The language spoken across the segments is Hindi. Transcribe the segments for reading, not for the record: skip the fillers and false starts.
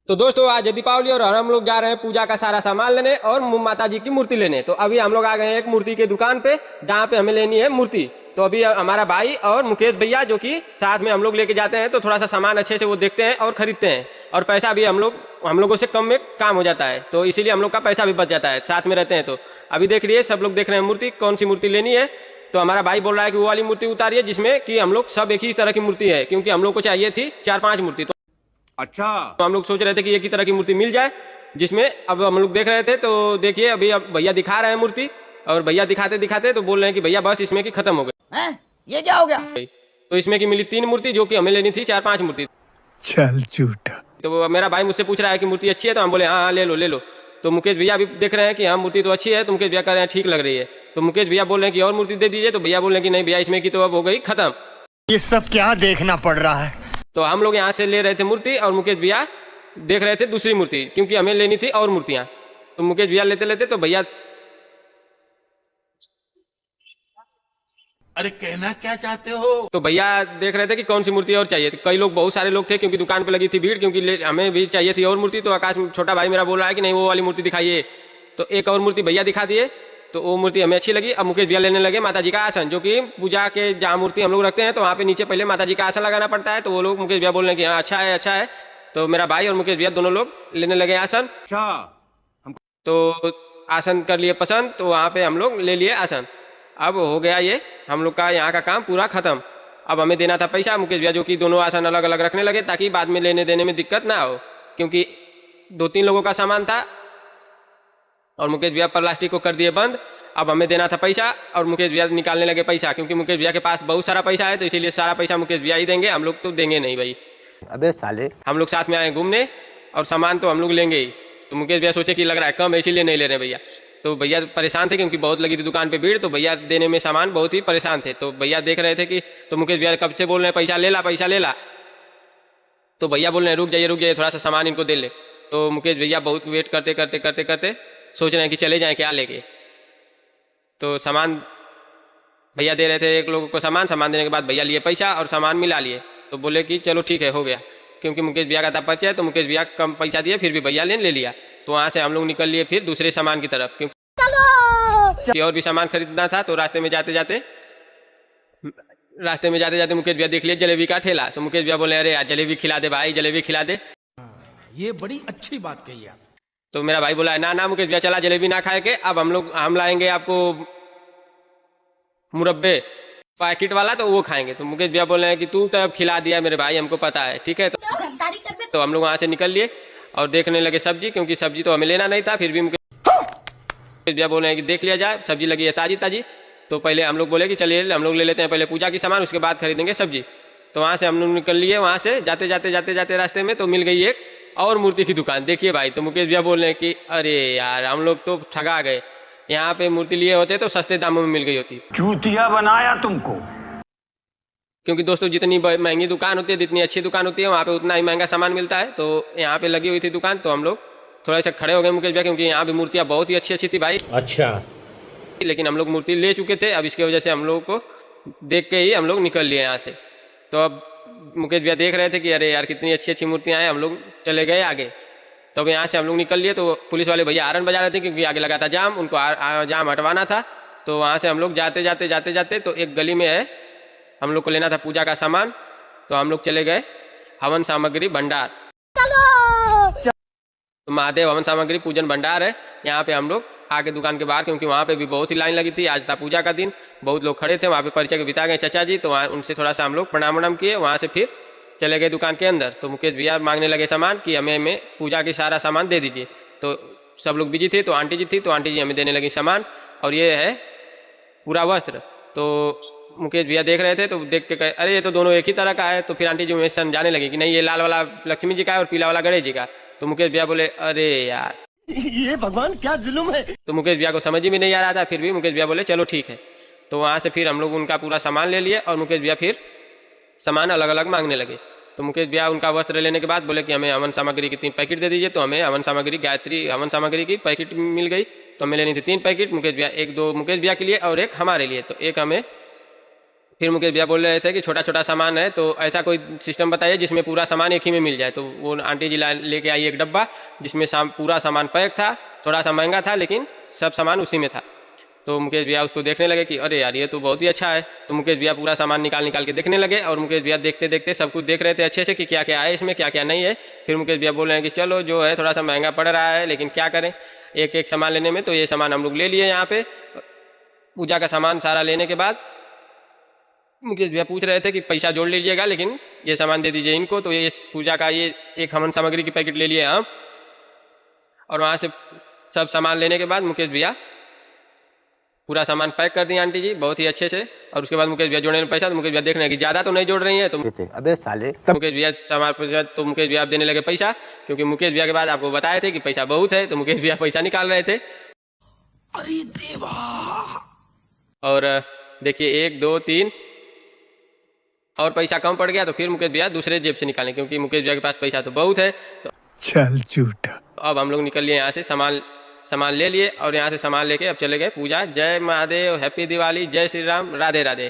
तो दोस्तों आज है दीपावली और हम लोग जा रहे हैं पूजा का सारा सामान लेने और माता जी की मूर्ति लेने। तो अभी हम लोग आ गए हैं एक मूर्ति की दुकान पे जहाँ पे हमें लेनी है मूर्ति। तो अभी हमारा भाई और मुकेश भैया जो कि साथ में हम लोग लेके जाते हैं, तो थोड़ा सा सामान अच्छे से वो देखते हैं और खरीदते हैं, और पैसा भी हम लोगों से कम में काम हो जाता है, तो इसीलिए हम लोग का पैसा भी बच जाता है साथ में रहते हैं। तो अभी देख रही है सब लोग देख रहे हैं मूर्ति, कौन सी मूर्ति लेनी है। तो हमारा भाई बोल रहा है कि वो वाली मूर्ति उतारिए जिसमें कि हम लोग सब एक ही तरह की मूर्ति है, क्योंकि हम लोग को चाहिए थी 4-5 मूर्ति। तो अच्छा, तो हम लोग सोच रहे थे कि एक ही तरह की मूर्ति मिल जाए, जिसमें अब हम लोग देख रहे थे। तो देखिए अभी अब भैया दिखा रहे हैं मूर्ति, और भैया दिखाते दिखाते तो बोल रहे हैं कि भैया बस इसमें की खत्म हो गई। ये क्या हो गया? तो इसमें की मिली 3 मूर्ति, जो कि हमें लेनी थी 4-5 मूर्ति। चल झूठा। तो मेरा भाई मुझसे पूछ रहा है कि मूर्ति अच्छी है, तो हम बोले हाँ ले लो ले लो। तो मुकेश भैया भी देख रहे हैं कि हाँ मूर्ति तो अच्छी है, तो मुकेश भैया कह रहे हैं ठीक लग रही है। तो मुकेश भैया बोल रहे हैं कि और मूर्ति दे दीजिए, तो भैया बोल रहे हैं कि नहीं भैया इसमें की तो अब हो गई खत्म। ये सब क्या देखना पड़ रहा है। तो हम लोग यहाँ से ले रहे थे मूर्ति, और मुकेश भैया देख रहे थे दूसरी मूर्ति, क्योंकि हमें लेनी थी और मूर्तियां। तो मुकेश भैया लेते लेते तो भैया अरे कहना क्या चाहते हो? तो भैया देख रहे थे कि कौन सी मूर्ति और चाहिए। तो कई लोग, बहुत सारे लोग थे, क्योंकि दुकान पे लगी थी भीड़, क्योंकि हमें भी चाहिए थी और मूर्ति। तो आकाश छोटा भाई मेरा बोल रहा है कि नहीं वो वाली मूर्ति दिखाइए। तो एक और मूर्ति भैया दिखा दिए, तो वो मूर्ति हमें अच्छी लगी। अब मुकेश भैया लेने लगे माता जी का आसन, जो कि पूजा के जहाँ मूर्ति हम लोग रखते हैं, तो वहाँ पे नीचे पहले माता जी का आसन लगाना पड़ता है। तो वो लोग मुकेश भैया बोल रहे हैं कि हाँ अच्छा है अच्छा है। तो मेरा भाई और मुकेश भैया दोनों लोग लेने लगे आसन। अच्छा, तो आसन कर लिए पसंद, तो वहाँ पे हम लोग ले लिए आसन। अब हो गया ये हम लोग का यहाँ का काम पूरा खत्म। अब हमें देना था पैसा मुकेश भैया, जो कि दोनों आसन अलग अलग रखने लगे, ताकि बाद में लेने देने में दिक्कत ना हो, क्योंकि 2-3 लोगों का सामान था। और मुकेश भैया प्लास्टिक को कर दिए बंद। अब हमें देना था पैसा, और मुकेश भैया निकालने लगे पैसा, क्योंकि मुकेश भैया के पास बहुत सारा पैसा है, तो इसीलिए सारा पैसा मुकेश भैया ही देंगे, हम लोग तो देंगे नहीं भाई। अबे साले, हम लोग साथ में आए घूमने, और सामान तो हम लोग लेंगे ही। तो मुकेश भैया सोचे कि लग रहा है कम है, इसीलिए नहीं ले रहे भैया। तो भैया परेशान थे, क्योंकि बहुत लगी थी दुकान पे भीड़, तो भैया देने में सामान बहुत ही परेशान थे। तो भैया देख रहे थे कि, तो मुकेश भैया कब से बोल रहे हैं पैसा ले ला पैसा ले ला। तो भैया बोल रहे हैं रुक जाइए थोड़ा सा सामान इनको दे ले। तो मुकेश भैया बहुत वेट करते करते करते करते सोच रहे हैं कि चले जाएं क्या लेके। तो सामान भैया दे रहे थे एक लोगों को, सामान देने के बाद भैया लिए पैसा और सामान मिला लिए। तो बोले कि चलो ठीक है हो गया, क्योंकि मुकेश भैया का था परिचय। तो मुकेश भैया कम पैसा दिए, फिर भी भैया ने ले लिया। तो वहाँ से हम लोग निकल लिए फिर दूसरे सामान की तरफ, क्योंकि और भी सामान खरीदना था। तो रास्ते में जाते जाते मुकेश भैया देख लिए जलेबी का ठेला। तो मुकेश भैया बोले अरे यार जलेबी खिला दे भाई, जलेबी खिला दे। ये बड़ी अच्छी बात कही आप। तो मेरा भाई बोला ना ना मुकेश भैया चला जलेबी ना खाए के, अब हम लाएंगे आपको मुरब्बे पैकेट वाला, तो वो खाएंगे। तो मुकेश भैया बोल रहे हैं कि तू तो अब खिला दिया मेरे भाई, हमको पता है ठीक है। तो हम लोग वहाँ से निकल लिए और देखने लगे सब्जी, क्योंकि सब्जी तो हमें लेना नहीं था। फिर भी मुकेश भैया बोल रहे हैं कि देख लिया जाए, सब्जी लगी है ताजी ताजी। तो पहले हम लोग बोले कि चलिए हम लोग ले लेते हैं पहले पूजा की सामान, उसके बाद खरीदेंगे सब्जी। तो वहाँ से हम लोग निकल लिए। वहाँ से जाते जाते रास्ते में तो मिल गई एक और मूर्ति की दुकान। देखिए भाई, तो मुकेश भैया बोल रहे हैं कि अरे यार हम लोग तो ठगा गए, यहाँ पे मूर्ति लिए होते तो सस्ते दामों में मिल गई होती। चूतिया बनाया तुमको। क्योंकि दोस्तों जितनी महंगी दुकान होती है, जितनी अच्छी दुकान होती है, वहाँ पे उतना ही महंगा सामान मिलता है। तो यहाँ पे लगी हुई थी दुकान, तो हम लोग थोड़ा सा खड़े हो गए मुकेश भैया, क्योंकि यहाँ पे मूर्तियाँ बहुत ही अच्छी अच्छी थी भाई। अच्छा, लेकिन हम लोग मूर्ति ले चुके थे, अब इसकी वजह से हम लोग को देख के ही हम लोग निकल लिए यहाँ से। तो अब मुकेश भैया देख रहे थे कि अरे यार कितनी अच्छी अच्छी मूर्तियाँ हैं, हम लोग चले गए आगे। तो अब यहाँ से हम लोग निकल लिए। तो पुलिस वाले भैया हारन बजा रहे थे, क्योंकि आगे लगा था जाम, उनको जाम हटवाना था। तो वहाँ से हम लोग जाते जाते तो एक गली में है, हम लोग को लेना था पूजा का सामान। तो हम लोग चले गए हवन सामग्री भंडार। तो महादेव हवन सामग्री पूजन भंडार है, यहाँ पे हम लोग आके दुकान के बाहर, क्योंकि वहाँ पे भी बहुत ही लाइन लगी थी। आज था पूजा का दिन, बहुत लोग खड़े थे वहाँ पे, परिचय के बिता गए चाचा जी। तो वहाँ उनसे थोड़ा सा हम लोग प्रणाम किए, वहाँ से फिर चले गए दुकान के अंदर। तो मुकेश भैया मांगने लगे सामान कि हमें पूजा की सारा सामान दे दीजिए। तो सब लोग बिजी थे, तो आंटी जी थी, तो आंटी जी हमें देने लगी सामान। और ये है पूरा वस्त्र। तो मुकेश भैया देख रहे थे, तो देख के कहे अरे ये तो दोनों एक ही तरह का है। तो फिर आंटी जी हमें समझाने लगी कि नहीं ये लाल वाला लक्ष्मी जी का है और पीला वाला गणेश जी का। तो मुकेश भैया बोले अरे यार ये भगवान क्या जुल्म है। तो मुकेश भैया को समझ ही नहीं आ रहा था, फिर भी मुकेश भैया बोले चलो ठीक है। तो वहाँ से फिर हम लोग उनका पूरा सामान ले लिए, और मुकेश भैया फिर सामान अलग अलग मांगने लगे। तो मुकेश भैया उनका वस्त्र लेने के बाद बोले कि हमें हवन सामग्री की 3 पैकेट दे दीजिए। तो हमें हवन सामग्री गायत्री हवन सामग्री की पैकेट मिल गई। तो हमें लेनी थी 3 पैकेट, मुकेश भैया 1-2 मुकेश भैया के लिए और एक हमारे लिए। तो एक हमें फिर मुकेश भैया बोल रहे थे कि छोटा छोटा सामान है तो ऐसा कोई सिस्टम बताइए जिसमें पूरा सामान एक ही में मिल जाए। तो वो आंटी जी लेके आई एक डब्बा जिसमें पूरा सामान पैक था, थोड़ा सा महंगा था लेकिन सब सामान उसी में था। तो मुकेश भैया उसको देखने लगे कि अरे यार ये तो बहुत ही अच्छा है। तो मुकेश भैया पूरा सामान निकाल के देखने लगे और मुकेश भैया देखते देखते सब कुछ देख रहे थे अच्छे से कि क्या क्या है इसमें, क्या क्या नहीं है। फिर मुकेश भैया बोल रहे हैं कि चलो जो है थोड़ा सा महंगा पड़ रहा है लेकिन क्या करें, एक एक सामान लेने में। तो ये सामान हम लोग ले लिए यहाँ पे। पूजा का सामान सारा लेने के बाद मुकेश भैया पूछ रहे थे कि पैसा जोड़ लीजिएगा लेकिन ये सामान दे दीजिए इनको। तो ये पूजा का ये एक हवन सामग्री की पैकेट ले लिए हम और वहाँ से सब सामान लेने के बाद मुकेश भैया पूरा सामान पैक कर दिया आंटी जी बहुत ही अच्छे से। और उसके बाद मुकेश भैया जोड़ने में पैसा, तो मुकेश भैया देख रहे हैं कि ज़्यादा तो नहीं जोड़ रही है। तो अबे साले मुकेश भैया सामान पैसा तो मुकेश भैया देने लगे पैसा, क्योंकि मुकेश भैया के बाद आपको बताए थे कि पैसा बहुत है। तो मुकेश भैया पैसा निकाल रहे थे। अरे देवा। और देखिए 1 2 3 और पैसा कम पड़ गया। तो फिर मुकेश भैया दूसरे जेब से निकालें क्योंकि मुकेश भैया के पास पैसा तो बहुत है। तो चल झूठा। अब हम लोग निकल लिए यहाँ से, सामान ले लिए और यहाँ से सामान लेके अब चले गए पूजा। जय महादेव, हैप्पी दिवाली, जय श्री राम, राधे राधे।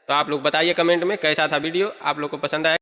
तो आप लोग बताइए कमेंट में कैसा था वीडियो, आप लोग को पसंद आया।